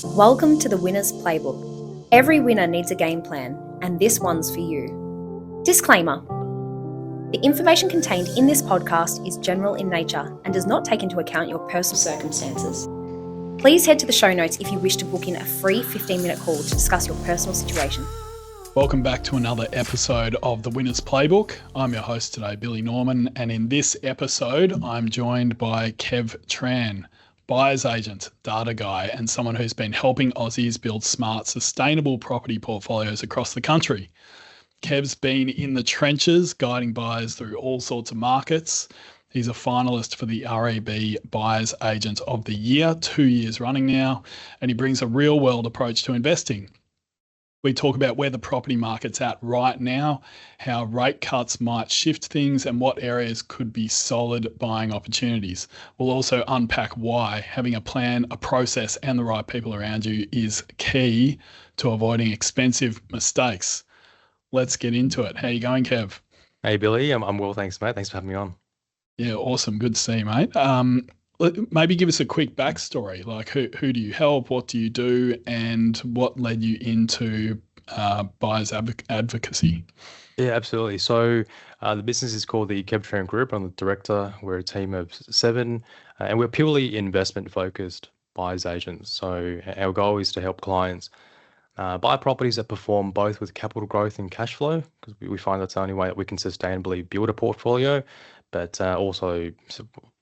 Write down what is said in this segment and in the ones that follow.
Welcome to the Winner's Playbook. Every winner needs a game plan, and this one's for you. Disclaimer. The information contained in this podcast is general in nature and does not take into account your personal circumstances. Please head to the show notes if you wish to book in a free 15-minute call to discuss your personal situation. Welcome back to another episode of the Winner's Playbook. I'm your host today, Billy Norman, and in this episode, I'm joined by Kev Tran, buyer's agent, data guy, and someone who's been helping Aussies build smart, sustainable property portfolios across the country. Kev's been in the trenches, guiding buyers through all sorts of markets. He's a finalist for the RAB Buyer's Agent of the Year, 2 years running now, and he brings a real-world approach to investing. We talk about where the property market's at right now, how rate cuts might shift things, and what areas could be solid buying opportunities. We'll also unpack why having a plan, a process, and the right people around you is key to avoiding expensive mistakes. Let's get into it. How you going, Kev? Hey, Billy. I'm well, thanks, mate. Thanks for having me on. Yeah, awesome. Good to see you, mate. Maybe give us a quick backstory. Like, who do you help? What do you do? And what led you into buyer's advocacy? Yeah, absolutely. So the business is called the Kev Tran Group. I'm the director. We're a team of 7, and we're purely investment-focused buyer's agents. So our goal is to help clients buy properties that perform both with capital growth and cash flow, because we find that's the only way that we can sustainably build a portfolio. But also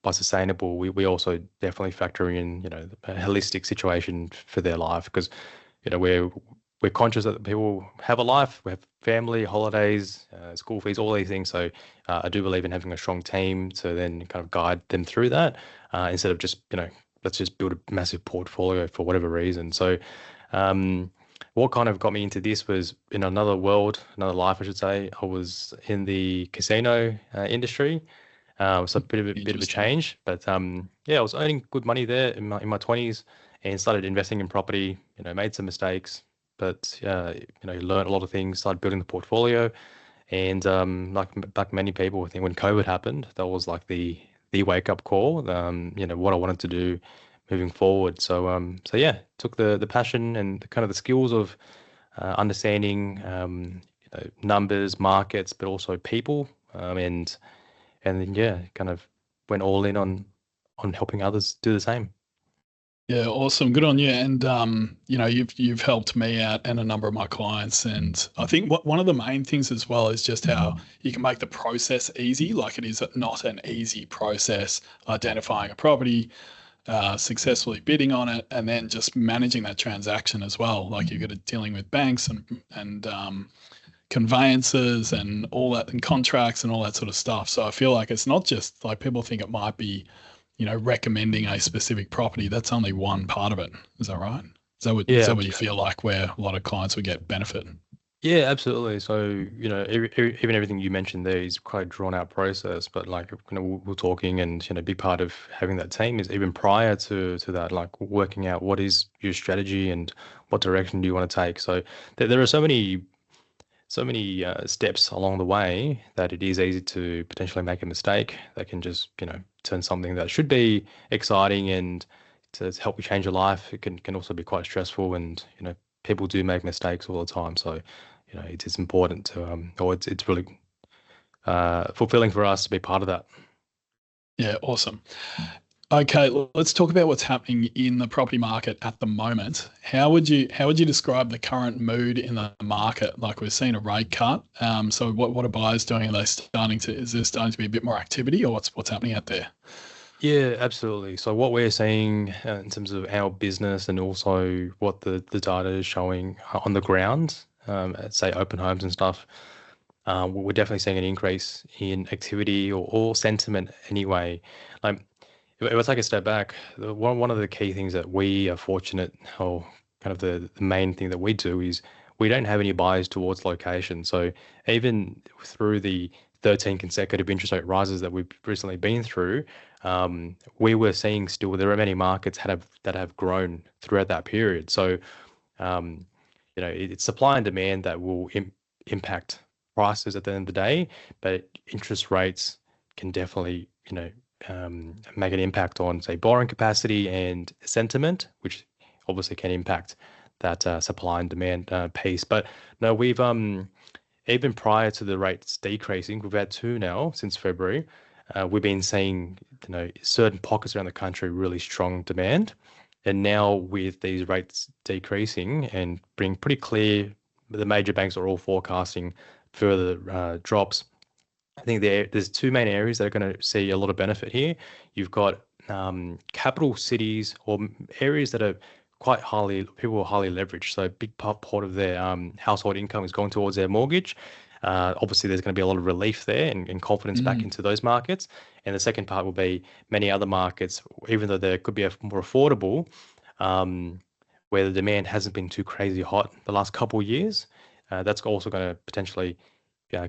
by sustainable, we also definitely factor in, a holistic situation for their life, because, we're conscious that people have a life, we have family, holidays, school fees, all these things. So I do believe in having a strong team to then kind of guide them through that, instead of just, let's just build a massive portfolio for whatever reason. So what kind of got me into this was in another world, another life, I should say. I was in the casino industry. So a bit of a change, but I was earning good money there in my 20s, and started investing in property. Made some mistakes, but learned a lot of things. Started building the portfolio, and like many people, I think when COVID happened, that was like the wake up call. What I wanted to do moving forward. So took the passion and kind of the skills of understanding numbers, markets, but also people, and then kind of went all in on helping others do the same. Yeah, awesome. Good on you. And you've helped me out and a number of my clients. And I think one of the main things as well is just how you can make the process easy. Like, it is not an easy process identifying a property, successfully bidding on it, and then just managing that transaction as well. Like, you've got to dealing with banks and conveyances and all that, and contracts and all that sort of stuff. So I feel like it's not just like people think it might be, recommending a specific property. That's only one part of it. Is that right? Is that what you feel like, where a lot of clients would get benefit? Yeah, absolutely. So, even everything you mentioned there is quite a drawn out process, but like, we're talking, and, a big part of having that team is even prior to that, like working out what is your strategy and what direction do you want to take. So there are so many steps along the way that it is easy to potentially make a mistake that can just, turn something that should be exciting and to help you change your life. It can also be quite stressful, and, people do make mistakes all the time. So, it is important to, it's really fulfilling for us to be part of that. Yeah, awesome. Okay, let's talk about what's happening in the property market at the moment. How would you describe the current mood in the market? Like, we've seen a rate cut. So what are buyers doing? Is there starting to be a bit more activity, or what's happening out there? Yeah, absolutely. So what we're seeing in terms of our business, and also what the data is showing on the ground, at, say, open homes and stuff, we're definitely seeing an increase in activity or sentiment anyway. Like, if I take a step back, one of the key things that we are fortunate, or kind of the main thing that we do, is we don't have any bias towards location. So even through the 13 consecutive interest rate rises that we've recently been through, we were seeing still there are many markets that have grown throughout that period. So it's supply and demand that will impact prices at the end of the day, but interest rates can definitely make an impact on, say, borrowing capacity and sentiment, which obviously can impact that supply and demand piece. But no, we've even prior to the rates decreasing, we've had two now since February. We've been seeing, certain pockets around the country really strong demand, and now with these rates decreasing and being pretty clear, the major banks are all forecasting further drops. I think there's two main areas that are going to see a lot of benefit here. You've got capital cities or areas that are people are highly leveraged. So a big part of their household income is going towards their mortgage. Obviously, there's going to be a lot of relief there and confidence back into those markets. And the second part will be many other markets, even though there could be a more affordable, where the demand hasn't been too crazy hot the last couple of years. That's also going to potentially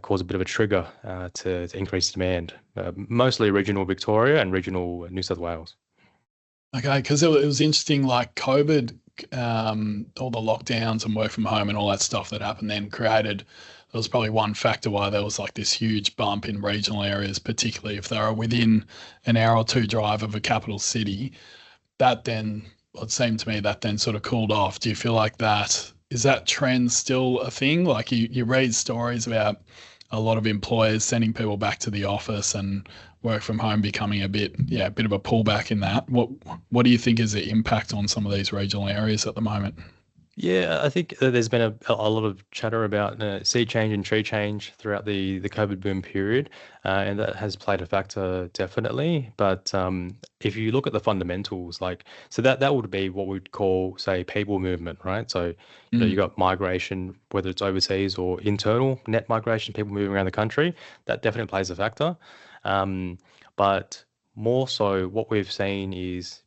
cause a bit of a trigger to increase demand, mostly regional Victoria and regional New South Wales. Okay, because it was interesting, like COVID, all the lockdowns and work from home and all that stuff that happened then there was probably one factor why there was like this huge bump in regional areas, particularly if they were within an hour or two drive of a capital city. It seemed to me that then sort of cooled off. Do you feel like is that trend still a thing? Like you read stories about a lot of employers sending people back to the office and work from home becoming a bit of a pullback in that. What do you think is the impact on some of these regional areas at the moment? Yeah, I think there's been a lot of chatter about sea change and tree change throughout the COVID boom period, and that has played a factor definitely. But if you look at the fundamentals, so that would be what we'd call, say, people movement, right? So you got migration, whether it's overseas or internal net migration, people moving around the country. That definitely plays a factor. But more so, what we've seen is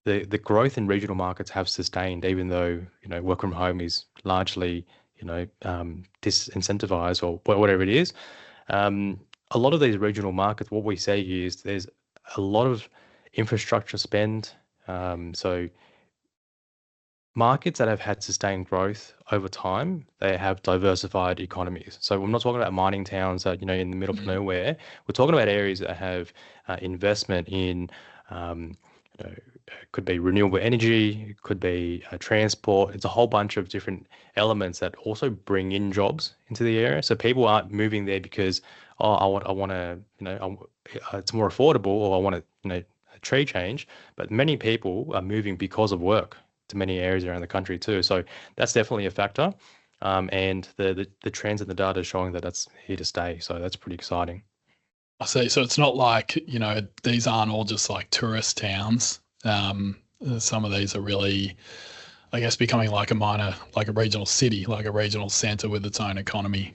the growth in regional markets have sustained, even though work from home is largely disincentivized or whatever it is. A lot of these regional markets, what we say is there's a lot of infrastructure spend. So markets that have had sustained growth over time, they have diversified economies. So we're not talking about mining towns that in the middle of nowhere. We're talking about areas that have investment in it could be renewable energy, it could be transport. It's a whole bunch of different elements that also bring in jobs into the area. So people aren't moving there because, I want to, it's more affordable, or I want to, a trade change. But many people are moving because of work to many areas around the country too. So that's definitely a factor. And the trends in the data is showing that that's here to stay. So that's pretty exciting. I see. So it's not like, these aren't all just like tourist towns. Some of these are really, I guess, becoming like a regional city, like a regional centre with its own economy,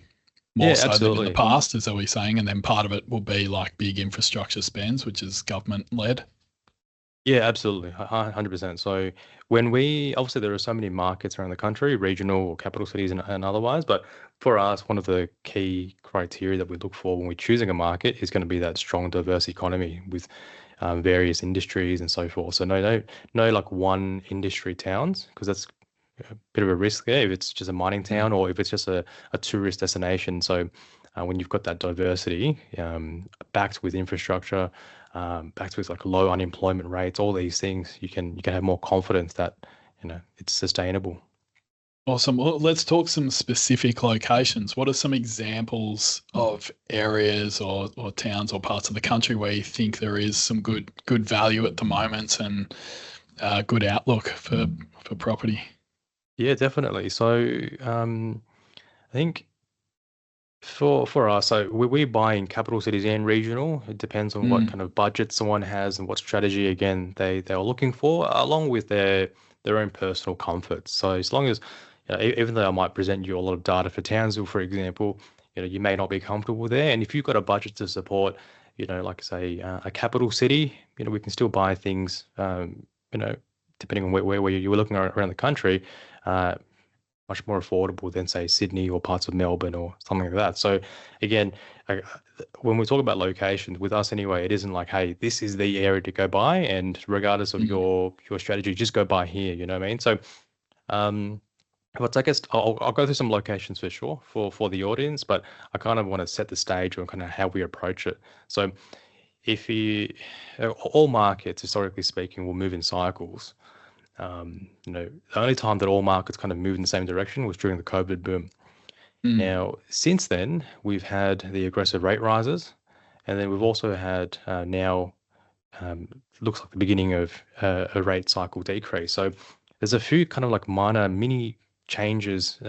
more so than in the past, is that what you're saying? And then part of it will be like big infrastructure spends, which is government led. Yeah, absolutely. 100%. So obviously there are so many markets around the country, regional or capital cities and otherwise, but for us, one of the key criteria that we look for when we're choosing a market is going to be that strong, diverse economy with various industries and so forth. So no like one industry towns, because that's a bit of a risk there if it's just a mining town or if it's just a tourist destination. So when you've got that diversity backed with infrastructure, backed with like low unemployment rates, all these things, you can have more confidence that it's sustainable. Awesome. Well, let's talk some specific locations. What are some examples of areas or towns or parts of the country where you think there is some good value at the moment and good outlook for property? Yeah, definitely. So I think for us, so we buy in capital cities and regional. It depends on what kind of budget someone has and what strategy, again, they are looking for, along with their own personal comforts. So as long as, even though I might present you a lot of data for Townsville, for example, you may not be comfortable there. And if you've got a budget to support, like say a capital city, we can still buy things, depending on where you were looking around the country, much more affordable than say Sydney or parts of Melbourne or something like that. So again, when we talk about locations, with us anyway, it isn't like, hey, this is the area to go buy, and regardless of your strategy, just go buy here. You know what I mean? So, but I guess I'll go through some locations for sure for the audience, but I kind of want to set the stage on kind of how we approach it. So if all markets, historically speaking, will move in cycles. The only time that all markets kind of moved in the same direction was during the COVID boom. Now, since then, we've had the aggressive rate rises, and then we've also had now looks like the beginning of a rate cycle decrease. So there's a few kind of like minor mini changes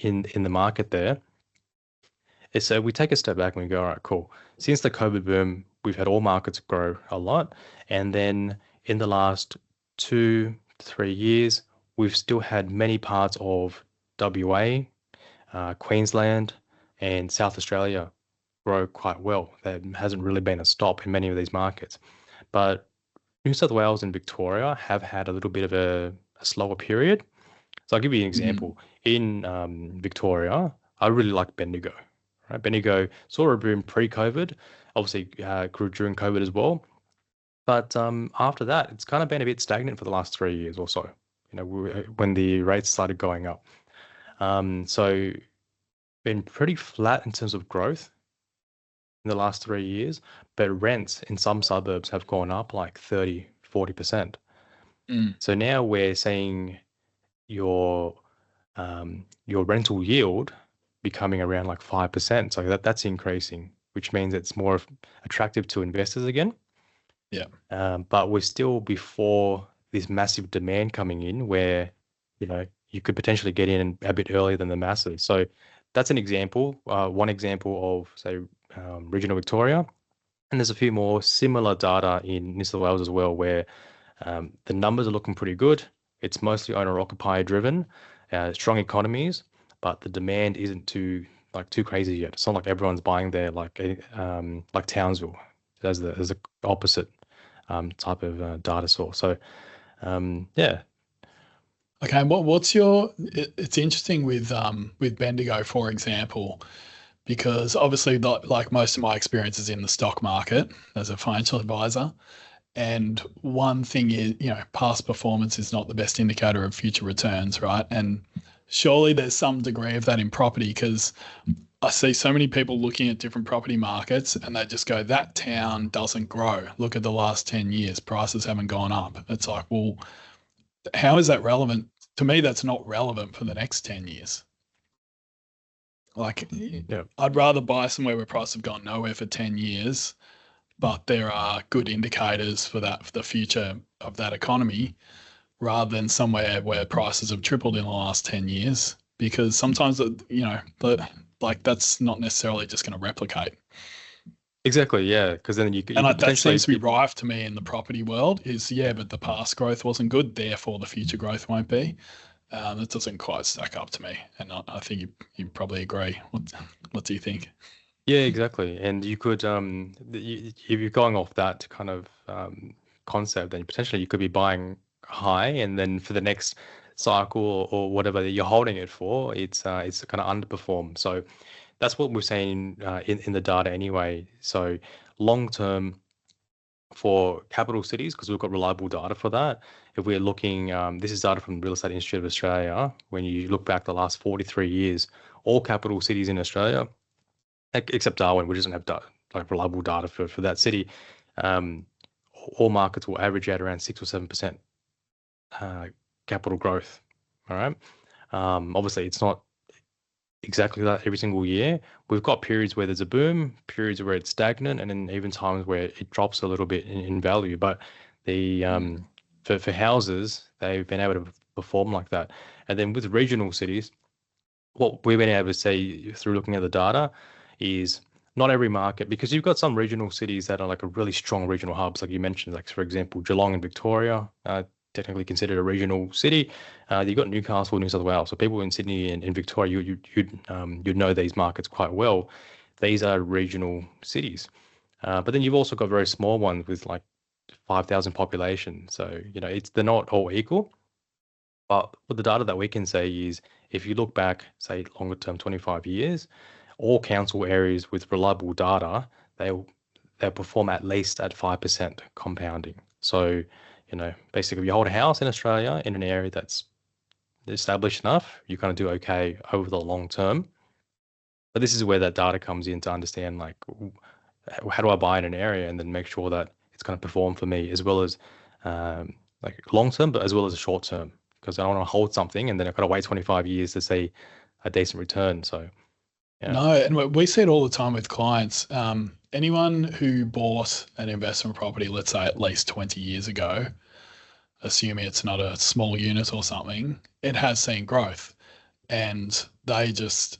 in the market there. So we take a step back and we go, all right, cool. Since the COVID boom, we've had all markets grow a lot, and then in the last 2 to 3 years, we've still had many parts of WA, Queensland, and South Australia grow quite well. There hasn't really been a stop in many of these markets. But New South Wales and Victoria have had a little bit of a slower period. So I'll give you an example. In Victoria, I really like Bendigo. Right? Bendigo saw a boom pre-COVID, obviously grew during COVID as well. But after that, it's kind of been a bit stagnant for the last 3 years or so, when the rates started going up. So been pretty flat in terms of growth in the last 3 years, but rents in some suburbs have gone up like 30, 40%. So now we're seeing your rental yield becoming around like 5%. So that's increasing, which means it's more attractive to investors again. Yeah. But we're still before this massive demand coming in where, you could potentially get in a bit earlier than the masses. So that's an example, one example of, say, regional Victoria. And there's a few more similar data in New South Wales as well, where the numbers are looking pretty good. It's mostly owner-occupier driven, strong economies, but the demand isn't too crazy yet. It's not like everyone's buying there like Townsville as the opposite type of data source. So yeah. Okay, what's your? It's interesting with Bendigo, for example, because obviously, like most of my experience is in the stock market as a financial advisor, and one thing is, past performance is not the best indicator of future returns, right? And surely there's some degree of that in property, because I see so many people looking at different property markets and they just go, that town doesn't grow. Look at the last 10 years, prices haven't gone up. It's like, well, how is that relevant? To me, that's not relevant for the next 10 years. Like, Yeah. I'd rather buy somewhere where prices have gone nowhere for 10 years, but there are good indicators for the future of that economy, rather than somewhere where prices have tripled in the last 10 years, because sometimes, that's not necessarily just going to replicate. Exactly, yeah, because then you And that potentially seems to be rife to me in the property world is, but the past growth wasn't good, therefore the future growth won't be. That doesn't quite stack up to me. And I think you probably agree. What do you think? Yeah, exactly. And you could, if you're going off that kind of concept, then potentially you could be buying high, and then for the next cycle or whatever that you're holding it for, it's kind of underperform. So that's what we're saying in the data anyway. So long term for capital cities, because we've got reliable data for that. If we're looking, this is data from Real Estate Institute of Australia. When you look back the last 43 years, all capital cities in Australia, except Darwin, which doesn't have reliable data for that city, all markets will average out around 6 or 7% capital growth. All right. Obviously, it's not exactly that every single year. We've got periods where there's a boom, periods where it's stagnant, and then even times where it drops a little bit in value. But the for houses, they've been able to perform like that. And then with regional cities, what we've been able to see through looking at the data is not every market, because you've got some regional cities that are like a really strong regional hubs, like you mentioned, like for example, Geelong in Victoria, technically considered a regional city. You've got Newcastle, New South Wales. So people in Sydney and Victoria, you'd know these markets quite well. These are regional cities. But then you've also got very small ones with like 5,000 population. So, they're not all equal. But with the data that we can say is, if you look back, say longer term, 25 years, all council areas with reliable data, they'll perform at least at 5% compounding. So, basically, if you hold a house in Australia in an area that's established enough, you kind of do okay over the long term. But this is where that data comes in to understand, like, how do I buy in an area and then make sure that it's going to perform for me, as well as like long term, but as well as short term, because I don't want to hold something and then I've got to wait 25 years to see a decent return. So yeah. No, and we see it all the time with clients. Anyone who bought an investment property, let's say at least 20 years ago, assuming it's not a small unit or something, it has seen growth. And those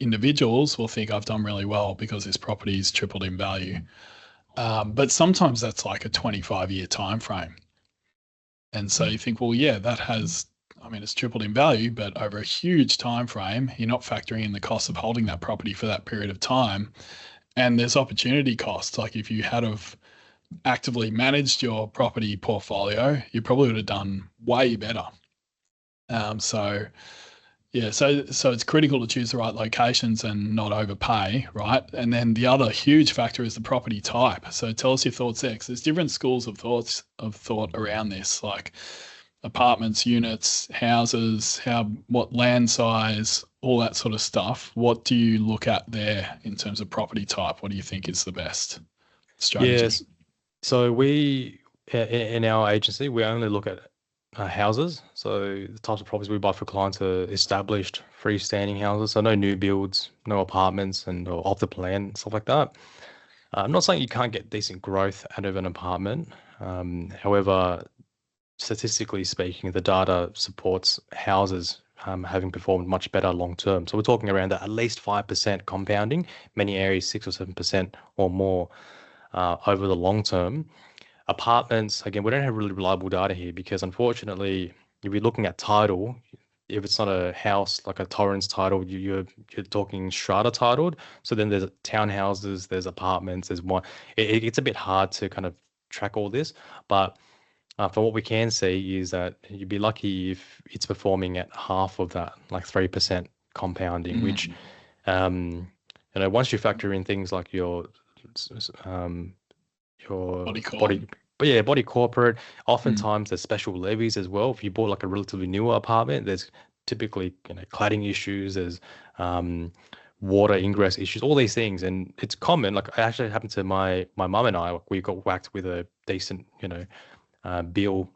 individuals will think I've done really well because this property's tripled in value. But sometimes that's like a 25-year time frame. And so you think, well, yeah, it's tripled in value, but over a huge time frame, you're not factoring in the cost of holding that property for that period of time. And there's opportunity costs. Like if you had have actively managed your property portfolio, you probably would have done way better. So it's critical to choose the right locations and not overpay, right? And then the other huge factor is the property type. So tell us your thoughts there, 'cause there's different schools of thought around this, like apartments, units, houses, what land size, all that sort of stuff. What do you look at there in terms of property type? What do you think is the best strategy? Yes. So we, in our agency, we only look at houses. So the types of properties we buy for clients are established freestanding houses. So no new builds, no apartments or off the plan, stuff like that. I'm not saying you can't get decent growth out of an apartment. However, statistically speaking, the data supports houses having performed much better long term. So we're talking around at least 5% compounding, many areas 6 or 7% or more over the long term. Apartments, again, we don't have really reliable data here because unfortunately, if you're looking at title, if it's not a house like a Torrens title, you're talking strata titled. So then there's townhouses, there's apartments, there's one. It's a bit hard to kind of track all this, but from what we can see is that you'd be lucky if it's performing at half of that, like 3% compounding, which, once you factor in things like your body corporate, oftentimes there's special levies as well. If you bought like a relatively newer apartment, there's typically cladding issues, there's water ingress issues, all these things, and it's common. Like it actually happened to my mum and I. We got whacked with a decent bill,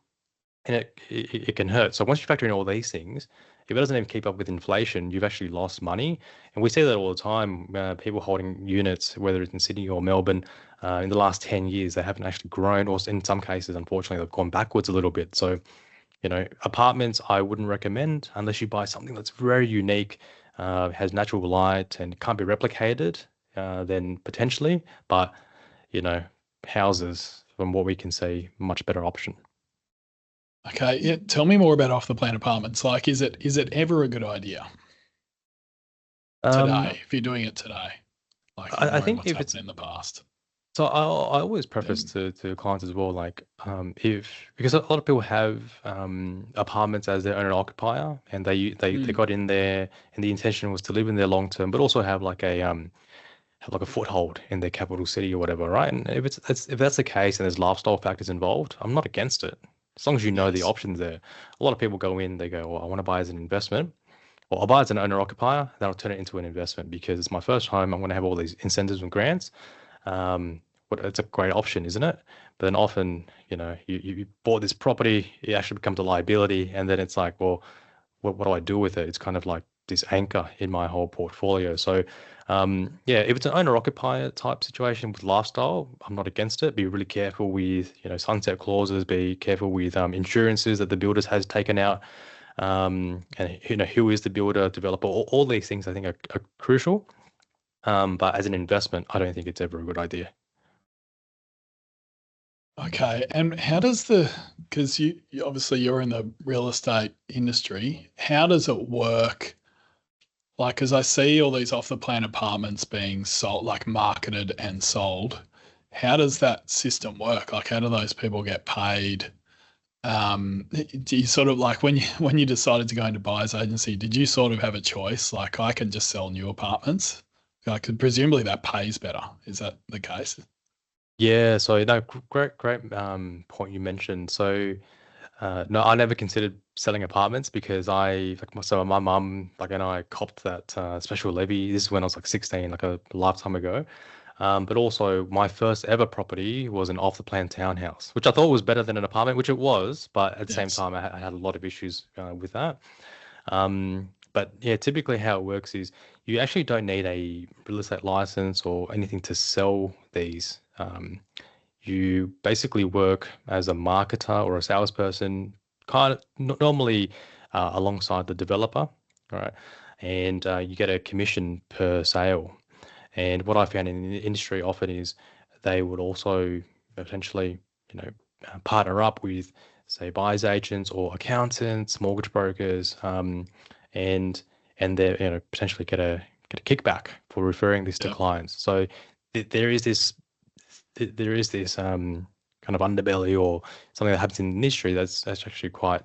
and it can hurt. So once you factor in all these things, if it doesn't even keep up with inflation, you've actually lost money. And we see that all the time. People holding units, whether it's in Sydney or Melbourne, in the last 10 years, they haven't actually grown, or in some cases, unfortunately, they've gone backwards a little bit. So, apartments, I wouldn't recommend unless you buy something that's very unique, has natural light and can't be replicated, then potentially. But, houses, from what we can see, much better option. Okay, yeah. Tell me more about off the plan apartments. Like, is it ever a good idea today if you're doing it today? Like, I think what's if it's happened in the past. So I always preface to clients as well, like because a lot of people have apartments as their owner occupier, and they got in there, and the intention was to live in there long term, but also have like a foothold in their capital city or whatever, right? And if that's the case and there's lifestyle factors involved, I'm not against it, as long as you know the options there. A lot of people go in, they go, well, I want to buy as an investment, or I'll buy as an owner occupier, then I'll turn it into an investment because it's my first home. I'm going to have all these incentives and grants. It's a great option, isn't it? But then often, you bought this property, it actually becomes a liability, and then it's like, well, what do I do with it? It's kind of like this anchor in my whole portfolio. So, if it's an owner-occupier type situation with lifestyle, I'm not against it. Be really careful with, sunset clauses. Be careful with insurances that the builders has taken out, and who is the builder, developer. All these things I think are crucial. But as an investment, I don't think it's ever a good idea. Okay, and how does because you obviously you're in the real estate industry, how does it work? Like, because I see all these off the plan apartments being sold, like marketed and sold. How does that system work? Like, how do those people get paid? Do you sort of like when you decided to go into buyer's agency, did you sort of have a choice? Like, I can just sell new apartments. Like, presumably that pays better. Is that the case? Yeah, so no, great point you mentioned. So no, I never considered selling apartments because my mum and I copped that special levy. This is when I was like 16, like a lifetime ago. But also my first ever property was an off-the-plan townhouse, which I thought was better than an apartment, which it was, but at the same Yes. time, I had a lot of issues with that. But yeah, typically how it works is you actually don't need a real estate license or anything to sell these. You basically work as a marketer or a salesperson, kind of normally alongside the developer, all right? And you get a commission per sale. And what I found in the industry often is they would also potentially, partner up with, say, buyers agents or accountants, mortgage brokers, and they potentially get a kickback for referring this to Yeah. clients. So there is this kind of underbelly or something that happens in the industry that's actually quite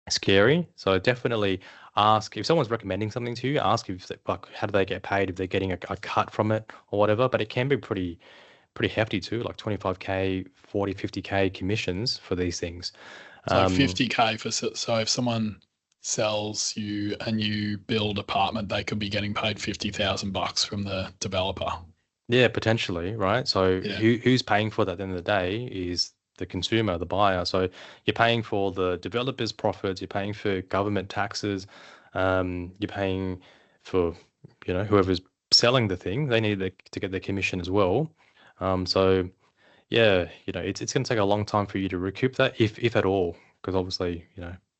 scary. So definitely ask if someone's recommending something to you, ask if like how do they get paid, if they're getting a cut from it or whatever. But it can be pretty hefty too, like 25K, 40, 50K commissions for these things. So 50K so if someone sells you a new build apartment, they could be getting paid $50,000 from the developer. Yeah, potentially, right? So Yeah. who's paying for that at the end of the day is the consumer, the buyer. So you're paying for the developer's profits, you're paying for government taxes, you're paying for, whoever's selling the thing, they need to get their commission as well. So yeah, it's going to take a long time for you to recoup that, if at all, because obviously,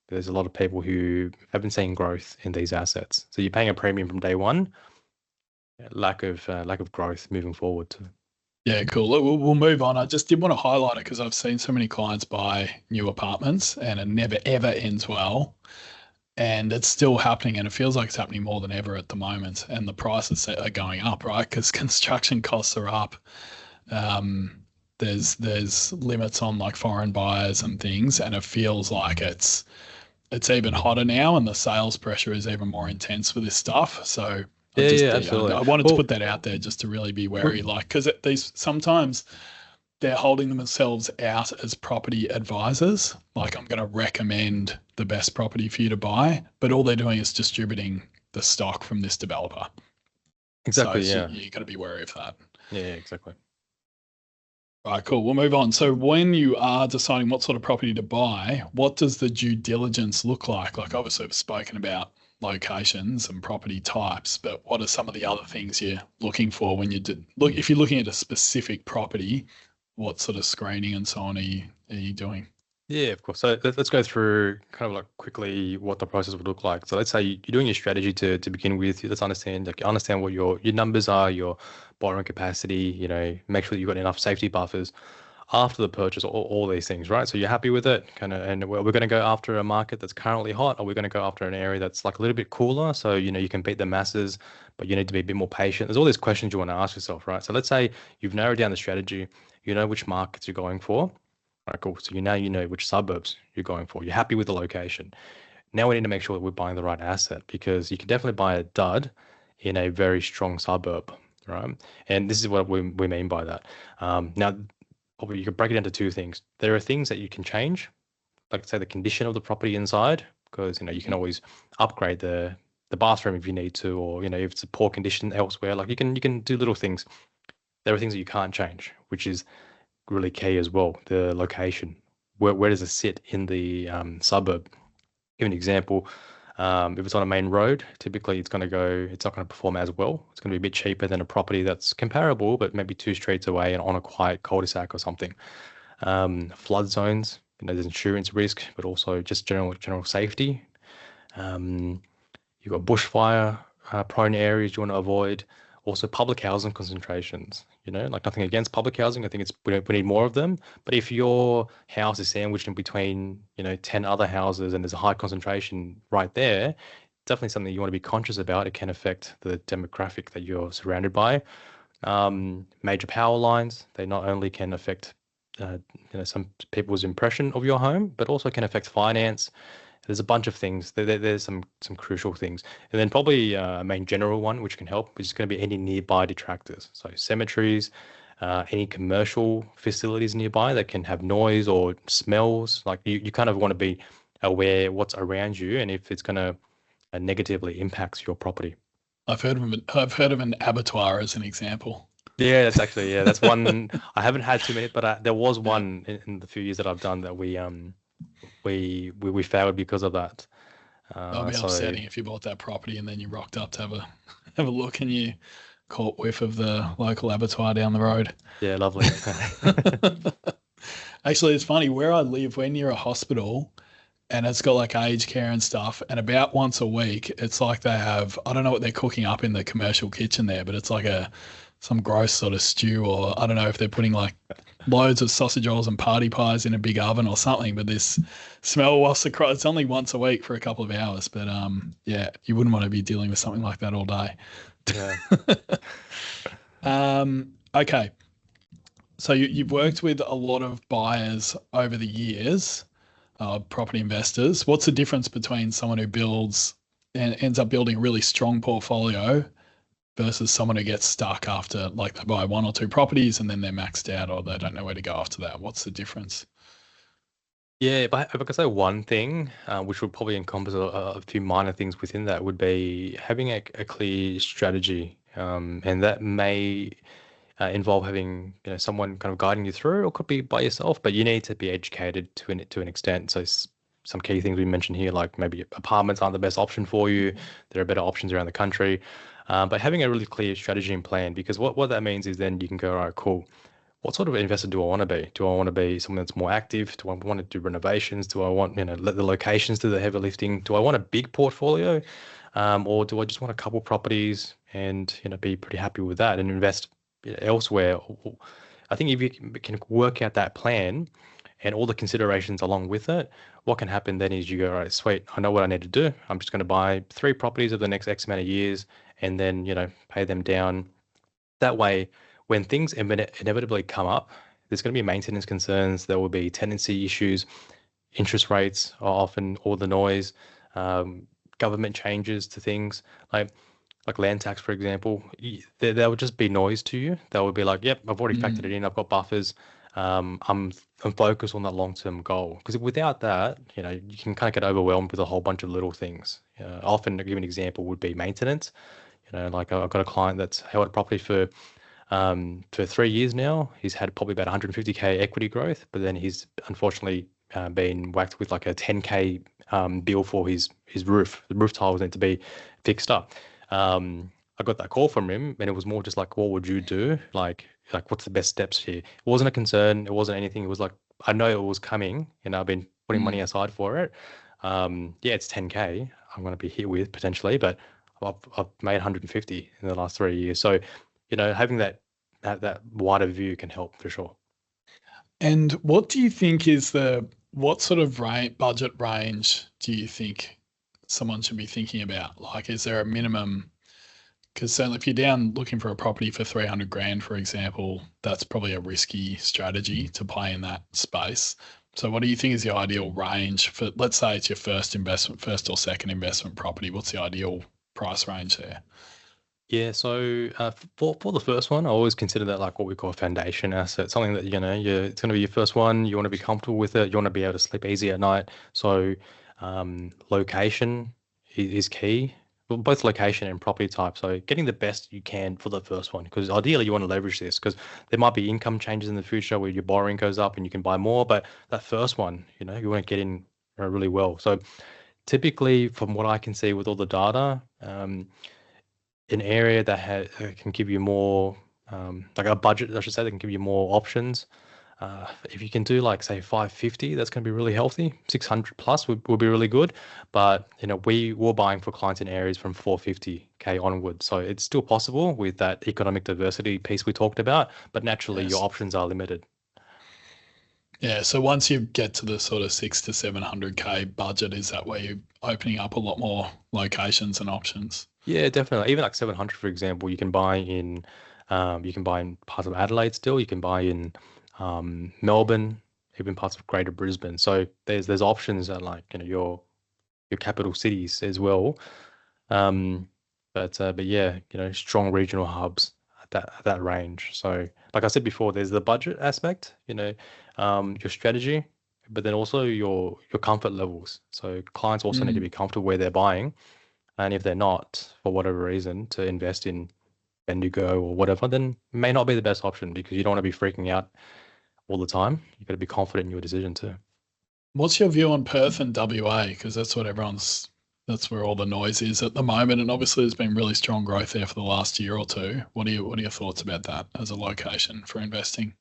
there's a lot of people who haven't seen growth in these assets. So you're paying a premium from day one, lack of growth moving forward too. Yeah, cool. Look, we'll move on. I just did want to highlight it because I've seen so many clients buy new apartments and it never ever ends well. And it's still happening, and it feels like it's happening more than ever at the moment. And the prices are going up, right? Because construction costs are up. There's limits on like foreign buyers and things, and it feels like it's even hotter now, and the sales pressure is even more intense for this stuff. So Yeah, absolutely. I wanted to put that out there just to really be wary, like, because these sometimes they're holding themselves out as property advisors. Like, I'm going to recommend the best property for you to buy, but all they're doing is distributing the stock from this developer. Exactly. So Yeah. you got to be wary of that. Yeah, exactly. All right, cool. We'll move on. So when you are deciding what sort of property to buy, what does the due diligence look like? Like, obviously we've spoken about locations and property types, but what are some of the other things you're looking for when you look, if you're looking at a specific property, what sort of screening and so on are you doing? Yeah, of course. So let's go through kind of like quickly what the process would look like. So let's say you're doing your strategy to begin with. Let's understand what your numbers are, your borrowing capacity. Make sure that you've got enough safety buffers after the purchase. All these things, right? So you're happy with it, kind of, and we're going to go after a market that's currently hot, or we're going to go after an area that's like a little bit cooler. So you can beat the masses, but you need to be a bit more patient. There's all these questions you want to ask yourself, right? So let's say you've narrowed down the strategy. You know which markets you're going for. All right, cool. So you know which suburbs you're going for. You're happy with the location. Now we need to make sure that we're buying the right asset, because you can definitely buy a dud in a very strong suburb, right? And this is what we mean by that. Now, probably you could break it into two things. There are things that you can change, like say the condition of the property inside, because you can always upgrade the bathroom if you need to, or if it's a poor condition elsewhere, like you can do little things. There are things that you can't change, which is really key as well. The location, where does it sit in the suburb? Give an example. If it's on a main road, typically it's not going to perform as well. It's going to be a bit cheaper than a property that's comparable, but maybe 2 streets away and on a quiet cul-de-sac or something. Flood zones, there's insurance risk, but also just general safety. You've got bushfire prone areas you want to avoid. Also, public housing concentrations. Like nothing against public housing. I think we need more of them. But if your house is sandwiched in between 10 other houses and there's a high concentration right there, definitely something you want to be conscious about. It can affect the demographic that you're surrounded by. Major power lines, they not only can affect some people's impression of your home, but also can affect finance. There's a bunch of things. There's some crucial things. And then probably a main general one, which can help, is going to be any nearby detractors. So cemeteries, any commercial facilities nearby that can have noise or smells. Like you kind of want to be aware what's around you and if it's going to negatively impacts your property. I've heard of an abattoir as an example. Yeah, that's one. I haven't had too many, but there was one in the few years that I've done that we failed because of that. That'll be So upsetting if you bought that property and then you rocked up to have a look and you caught whiff of the local abattoir down the road. yeah, lovely. Actually, it's funny where I live. We're near a hospital, and it's got like aged care and stuff. And about once a week, it's like they have, I don't know what they're cooking up in the commercial kitchen there, but it's like some gross sort of stew, or I don't know if they're putting like loads of sausage rolls and party pies in a big oven or something. But this smell wafts across. It's only once a week for a couple of hours, but yeah, you wouldn't want to be dealing with something like that all day. Yeah. Okay. So you've worked with a lot of buyers over the years, property investors. What's the difference between someone who builds and ends up building a really strong portfolio versus someone who gets stuck after, like, they buy one or two properties and then they're maxed out or they don't know where to go after that? What's the difference? Yeah, but if I could say one thing, which would probably encompass a few minor things within that, would be having a clear strategy, and that may involve having someone kind of guiding you through, or could be by yourself. But you need to be educated to an extent. So some key things we mentioned here, like maybe apartments aren't the best option for you. There are better options around the country, but having a really clear strategy and plan, because what that means is then you can go, all right, cool. What sort of investor do I want to be? Do I want to be someone that's more active? Do I want to do renovations? Do I want, let the locations do the heavy lifting? Do I want a big portfolio? Or do I just want a couple properties and, be pretty happy with that and invest elsewhere? I think if you can work out that plan and all the considerations along with it, what can happen then is you go, all right, sweet, I know what I need to do. I'm just going to buy 3 properties over the next X amount of years and then, pay them down. That way, when things inevitably come up, there's going to be maintenance concerns, there will be tenancy issues, interest rates are often all the noise, government changes to things like land tax, for example. There would just be noise to you. They would be like, yep, I've already factored it in, I've got buffers. I'm focused on that long-term goal. Because without that, you can kind of get overwhelmed with a whole bunch of little things. Often, to give an example, would be maintenance. Like I've got a client that's held a property for 3 years now. He's had probably about 150K equity growth, but then he's unfortunately been whacked with like a 10K bill for his roof. The roof tiles need to be fixed up. I got that call from him, and it was more just like, what would you do? Like what's the best steps here? It wasn't a concern. It wasn't anything. It was like, I know it was coming, and I've been putting money aside for it. Yeah, it's 10K I'm going to be hit with potentially, but I've made 150 in the last 3 years. So, having that wider view can help for sure. And what do you think is what sort of budget range do you think someone should be thinking about? Like, is there a minimum? Because certainly if you're down looking for a property for 300 grand, for example, that's probably a risky strategy to play in that space. So what do you think is the ideal range for, let's say it's your first or second investment property? What's the ideal price range there? Yeah, so for the first one, I always consider that like what we call a foundation asset, something that it's going to be your first one. You want to be comfortable with it. You want to be able to sleep easy at night. So location is key. Well, both location and property type. So getting the best you can for the first one, because ideally you want to leverage this, because there might be income changes in the future where your borrowing goes up and you can buy more. But that first one, you want to get in really well. So typically, from what I can see with all the data, an area that can give you more, like a budget, I should say, that can give you more options. If you can do like say 550, that's going to be really healthy. 600 plus would be really good. But we were buying for clients in areas from 450K onward, so it's still possible with that economic diversity piece we talked about. But naturally, your options are limited. Yeah, so once you get to the sort of 600 to 700K budget, is that where you're opening up a lot more locations and options? Yeah, definitely. Even like 700, for example, you can buy in parts of Adelaide still. You can buy in Melbourne, even parts of Greater Brisbane. So there's options at like your capital cities as well. But yeah, strong regional hubs at that range. So like I said before, there's the budget aspect, your strategy, but then also your comfort levels. So clients also need to be comfortable where they're buying, and if they're not, for whatever reason, to invest in Bendigo or whatever, then it may not be the best option because you don't want to be freaking out all the time. You've got to be confident in your decision too. What's your view on Perth and WA? Because that's where all the noise is at the moment, and obviously there's been really strong growth there for the last year or two. What are your thoughts about that as a location for investing?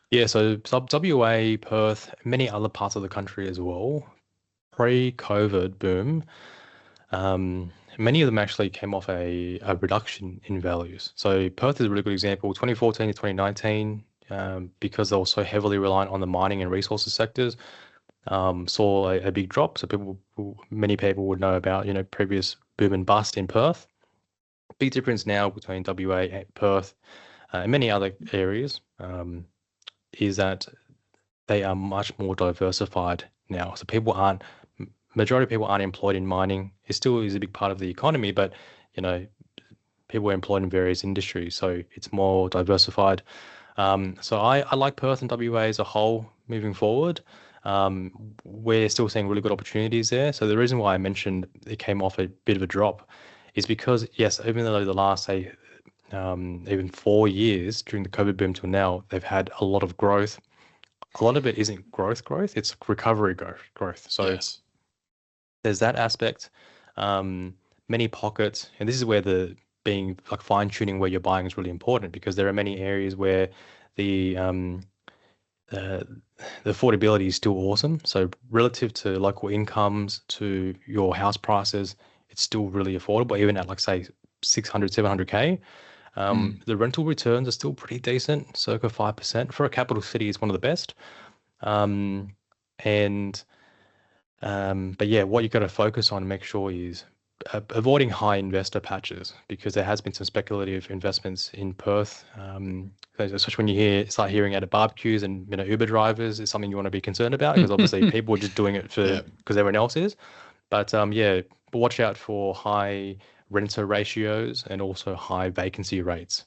Yeah, so WA, Perth, many other parts of the country as well. Pre-COVID boom, many of them actually came off a reduction in values. So Perth is a really good example. 2014 to 2019, because they were so heavily reliant on the mining and resources sectors, saw a big drop. So many people would know about, previous boom and bust in Perth. Big difference now between WA and Perth and many other areas is that they are much more diversified now. So majority of people aren't employed in mining. It still is a big part of the economy, but people are employed in various industries, so it's more diversified. So I like Perth and WA as a whole moving forward. We're still seeing really good opportunities there. So the reason why I mentioned it came off a bit of a drop is because, yes, even though the last, say, even 4 years during the COVID boom till now, they've had a lot of growth. A lot of it isn't growth, it's recovery growth. So yes, there's that aspect. Many pockets, and this is where the being like fine tuning where you're buying is really important, because there are many areas where the affordability is still awesome. So relative to local incomes, to your house prices, it's still really affordable, even at like say 600, 700K. The rental returns are still pretty decent, circa 5%. For a capital city, it's one of the best. But yeah, what you've got to focus on and make sure is avoiding high investor patches, because there has been some speculative investments in Perth. Especially when you start hearing out of barbecues and Uber drivers is something you want to be concerned about, because obviously people are just doing it because everyone else is. But yeah, watch out for high renter ratios and also high vacancy rates.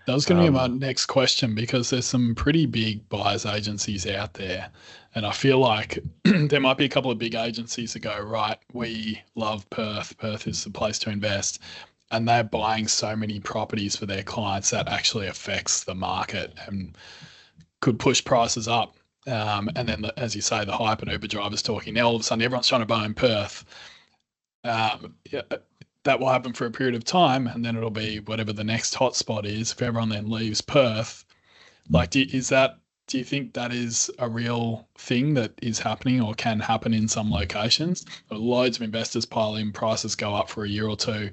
That was going to be my next question, because there's some pretty big buyers agencies out there, and I feel like there might be a couple of big agencies that go, right, we love Perth. Perth is the place to invest, and they're buying so many properties for their clients that actually affects the market and could push prices up. And then, as you say, the hype and Uber drivers talking, now all of a sudden everyone's trying to buy in Perth. That will happen for a period of time, and then it'll be whatever the next hotspot is. If everyone then leaves Perth, like, do you think that is a real thing that is happening or can happen in some locations? Loads of investors pile in, prices go up for a year or two,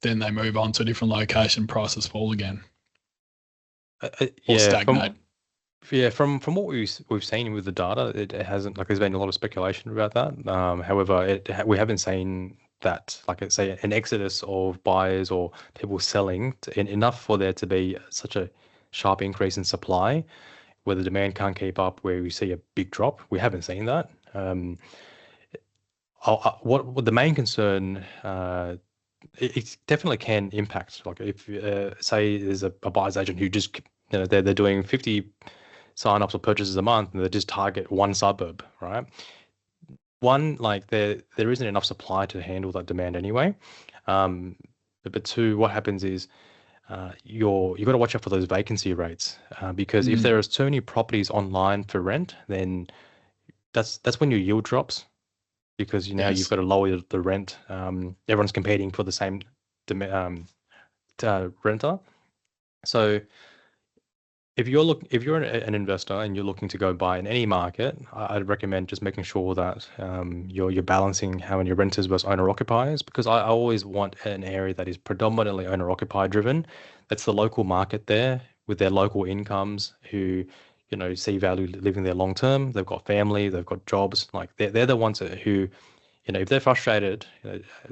then they move on to a different location, prices fall again, or stagnate. From what we've seen with the data, it hasn't, like, there's been a lot of speculation about that. However, we haven't seen that, like, say, an exodus of buyers or people selling enough for there to be such a sharp increase in supply where the demand can't keep up, where we see a big drop. We haven't seen that. What the main concern, it definitely can impact, like, if say there's a buyer's agent who just they're doing 50 sign-ups or purchases a month, and they just target one suburb, right? One, like, there isn't enough supply to handle that demand anyway. But two, what happens is you've got to watch out for those vacancy rates, because if there is too many properties online for rent, then that's when your yield drops, because now you've got to lower the rent. Everyone's competing for the same renter. So if you're an investor and you're looking to go buy in any market, I'd recommend just making sure that you're balancing how many renters versus owner occupiers, because I always want an area that is predominantly owner occupier driven. That's the local market there with their local incomes, who see value living there long term. They've got family, they've got jobs. Like, they're the ones who, if they're frustrated.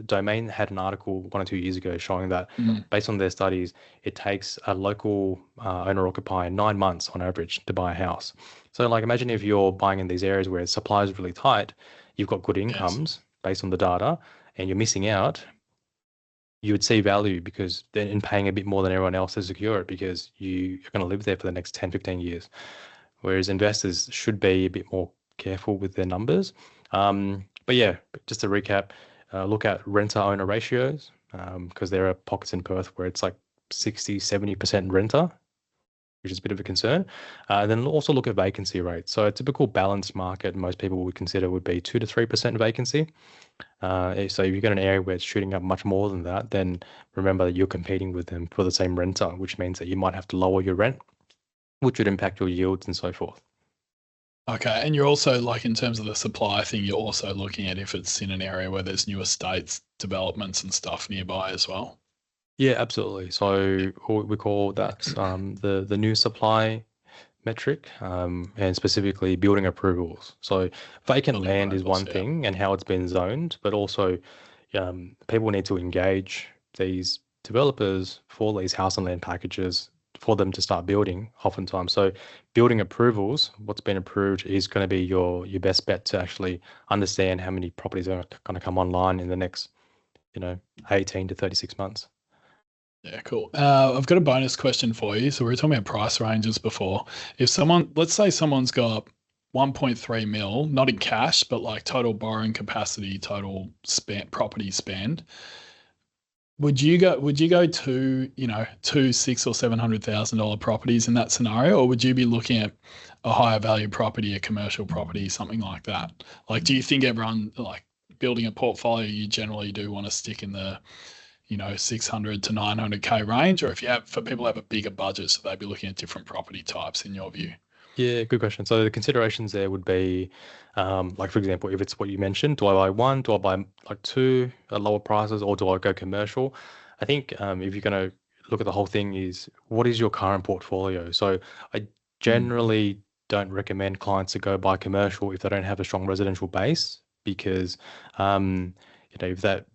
Domain had an article 1 or 2 years ago showing that based on their studies, it takes a local owner occupier 9 months on average to buy a house. So, like, imagine if you're buying in these areas where supply is really tight, you've got good incomes based on the data, and you're missing out. You would see value because then in paying a bit more than everyone else to secure it, because you're going to live there for the next 10, 15 years. Whereas investors should be a bit more careful with their numbers. But yeah, just to recap, look at renter-owner ratios, because there are pockets in Perth where it's like 60-70% renter, which is a bit of a concern. And then also look at vacancy rates. So a typical balanced market, most people would consider would be 2 to 3% vacancy. So if you've got an area where it's shooting up much more than that, then remember that you're competing with them for the same renter, which means that you might have to lower your rent, which would impact your yields and so forth. Okay, and you're also, like, in terms of the supply thing, you're also looking at if it's in an area where there's new estates, developments and stuff nearby as well. Yeah, absolutely. So we call that the new supply metric, and specifically building approvals. So vacant Building land is approvals, one yeah. thing and how it's been zoned, but also people need to engage these developers for these house and land packages for them to start building oftentimes. So building approvals, what's been approved is going to be your best bet to actually understand how many properties are going to come online in the next 18 to 36 months. Yeah, cool. I've got a bonus question for you. So we were talking about price ranges before. If someone, let's say someone's got 1.3 mil, not in cash, but like total borrowing capacity, total property spend, would you go to, two, $600,000 or $700,000 properties in that scenario, or would you be looking at a higher value property, a commercial property, something like that? Like, do you think everyone, like, building a portfolio, you generally do want to stick in the 600 to 900K range, or for people who have a bigger budget, so they'd be looking at different property types in your view? Yeah, good question. So the considerations there would be, like, for example, if it's what you mentioned, do I buy one? Do I buy like two at lower prices, or do I go commercial? I think if you're going to look at the whole thing, is what is your current portfolio? So I generally don't recommend clients to go buy commercial if they don't have a strong residential base, because if that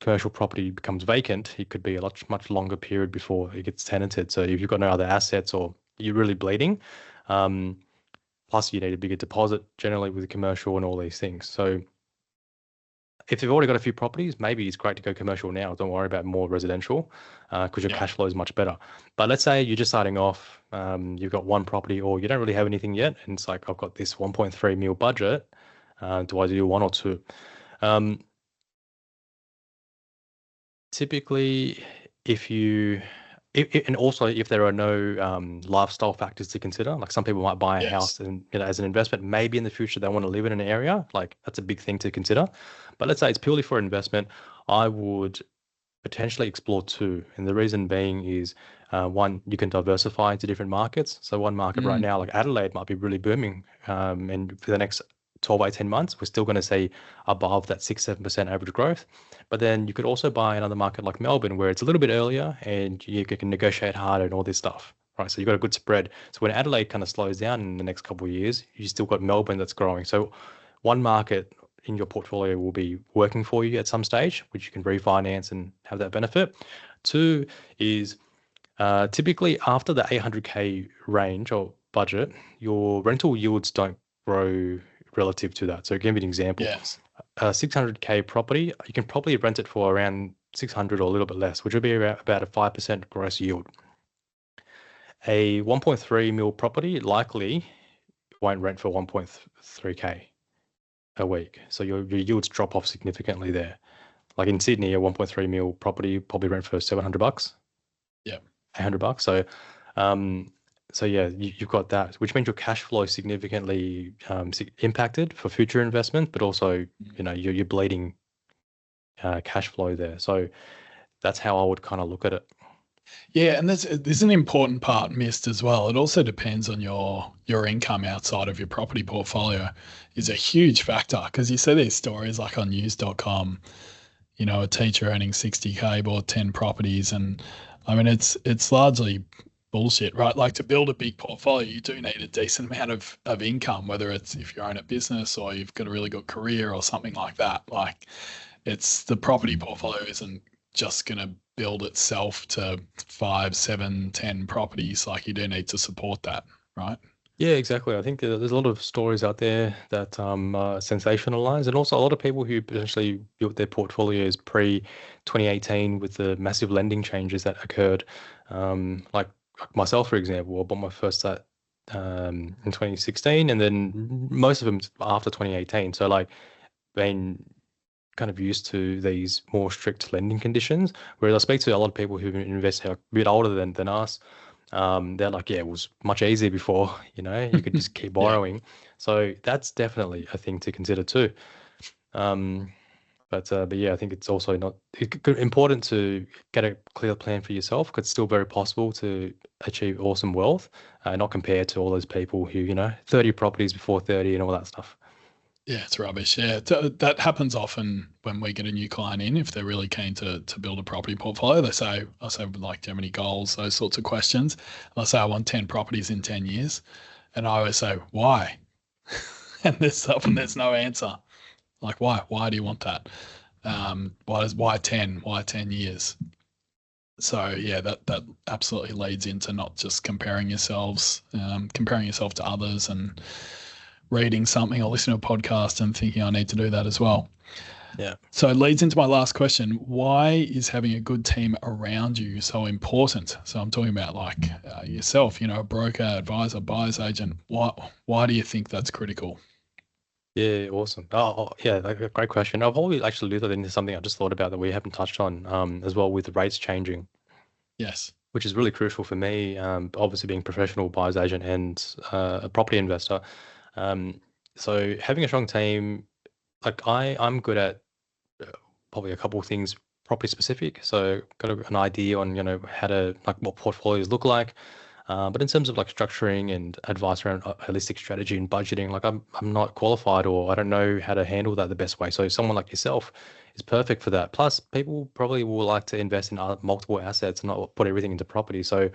commercial property becomes vacant, it could be a much longer period before it gets tenanted. So if you've got no other assets or you're really bleeding, plus you need a bigger deposit generally with commercial and all these things. So if you've already got a few properties, maybe it's great to go commercial now. Don't worry about more residential, because your cash flow is much better. But let's say you're just starting off, you've got one property, or you don't really have anything yet, and it's like, I've got this 1.3 mil budget. Do I do one or two? Typically, and also if there are no lifestyle factors to consider, like some people might buy a house and as an investment, maybe in the future they want to live in an area, like that's a big thing to consider. But let's say it's purely for investment, I would potentially explore two. And the reason being is, one, you can diversify into different markets. So one market right now, like Adelaide, might be really booming, and for the next 12, 18 months, we're still going to see above that 6-7% average growth. But then you could also buy another market like Melbourne, where it's a little bit earlier and you can negotiate harder and all this stuff, right? So you've got a good spread. So when Adelaide kind of slows down in the next couple of years, you still got Melbourne that's growing. So one market in your portfolio will be working for you at some stage, which you can refinance and have that benefit. Two is typically after the 800K range or budget, your rental yields don't grow relative to that. So I'll give you an example. Yes. A 600K property, you can probably rent it for around 600 or a little bit less, which would be about a 5% gross yield. A 1.3 mil property likely won't rent for 1.3K a week. So your yields drop off significantly there. Like in Sydney, a 1.3 mil property probably rent for $700. Yeah. $800. So yeah, you've got that, which means your cash flow is significantly impacted for future investment, but also you're bleeding cash flow there. So that's how I would kind of look at it. Yeah, and there's an important part missed as well. It also depends on your income outside of your property portfolio is a huge factor, because you see these stories like on news.com, a teacher earning 60K bought 10 properties, and I mean it's largely bullshit, right? Like, to build a big portfolio, you do need a decent amount of income, whether it's if you own a business or you've got a really good career or something like that. Like, it's the property portfolio isn't just going to build itself to 5, 7, 10 properties. Like, you do need to support that, right? Yeah, exactly. I think there's a lot of stories out there that sensationalize, and also a lot of people who potentially built their portfolios pre-2018 with the massive lending changes that occurred. Like myself, for example, I bought my first site in 2016, and then most of them after 2018. So like, been kind of used to these more strict lending conditions. Whereas I speak to a lot of people who invest a bit older than us. They're like, yeah, it was much easier before, you could just keep borrowing. So that's definitely a thing to consider too. But yeah, I think it's also important to get a clear plan for yourself, because it's still very possible to achieve awesome wealth, not compared to all those people who, 30 properties before 30 and all that stuff. Yeah, it's rubbish. Yeah, that happens often when we get a new client in. If they're really keen to build a property portfolio, I say, like, do you have any goals? Those sorts of questions. And I say, I want 10 properties in 10 years. And I always say, why? And there's no answer. Like, why? Why do you want that? Why 10? Why 10 years? So yeah, that absolutely leads into not just comparing yourself to others and reading something or listening to a podcast and thinking I need to do that as well. Yeah. So it leads into my last question. Why is having a good team around you so important? So I'm talking about like yourself, a broker, advisor, buyer's agent. Why do you think that's critical? Yeah, awesome. Oh, yeah, like a great question. I've always actually looked into something I just thought about that we haven't touched on as well, with the rates changing. Yes. Which is really crucial for me, obviously being a professional buyer's agent and a property investor. So having a strong team, like I'm good at probably a couple of things property specific. So got an idea on, how to, like, what portfolios look like. But in terms of like structuring and advice around holistic strategy and budgeting, like I'm not qualified, or I don't know how to handle that the best way. So someone like yourself is perfect for that. Plus, people probably will like to invest in multiple assets and not put everything into property. So,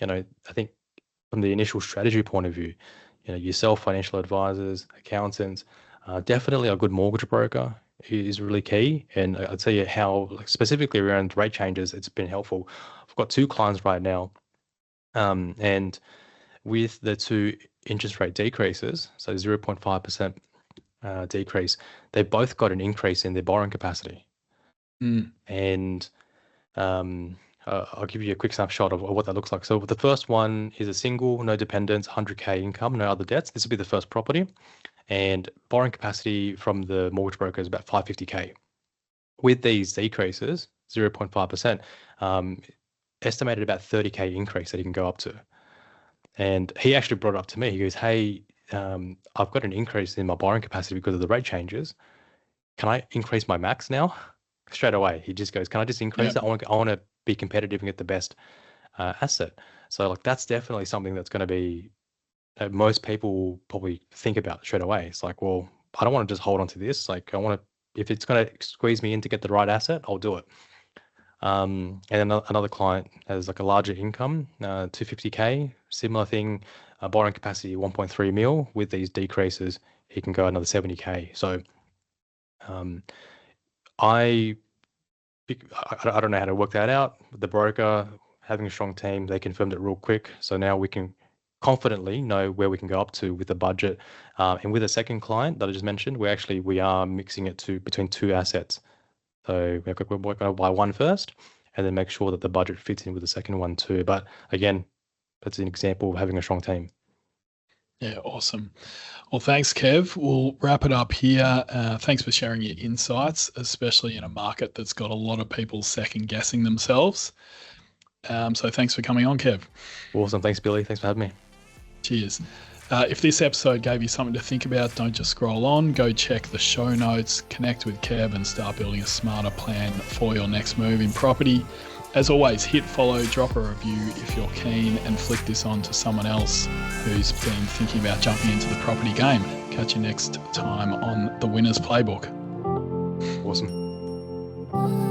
I think from the initial strategy point of view, yourself, financial advisors, accountants, definitely a good mortgage broker is really key. And I'll tell you how, like, specifically around rate changes, it's been helpful. I've got 2 clients right now. And with the 2 interest rate decreases, so 0.5% decrease, they both got an increase in their borrowing capacity. And I'll give you a quick snapshot of what that looks like. So the first one is a single, no dependents, 100K income, no other debts. This will be the first property. And borrowing capacity from the mortgage broker is about 550K. With these decreases, 0.5%, estimated about 30K increase that he can go up to. And he actually brought it up to me. He goes, hey, I've got an increase in my borrowing capacity because of the rate changes. Can I increase my max now? Straight away, he just goes, can I just increase it? I want to be competitive and get the best asset. So like, that's definitely something that's going to be, most people will probably think about straight away. It's like, well, I don't want to just hold on to this. Like, I want to, if it's going to squeeze me in to get the right asset, I'll do it. And another client has like a larger income, 250K, similar thing, borrowing capacity 1.3 mil. With these decreases, he can go another 70K. So I don't know how to work that out. The broker, having a strong team, they confirmed it real quick. So now we can confidently know where we can go up to with the budget. And with a second client that I just mentioned, we are mixing it between 2 assets. So we're going to buy one first and then make sure that the budget fits in with the second one too. But again, that's an example of having a strong team. Yeah, awesome. Well, thanks, Kev. We'll wrap it up here. Thanks for sharing your insights, especially in a market that's got a lot of people second guessing themselves. So thanks for coming on, Kev. Awesome. Thanks, Billy. Thanks for having me. Cheers. If this episode gave you something to think about, don't just scroll on. Go check the show notes, connect with Kev, and start building a smarter plan for your next move in property. As always, hit follow, drop a review if you're keen, and flick this on to someone else who's been thinking about jumping into the property game. Catch you next time on The Winner's Playbook. Awesome.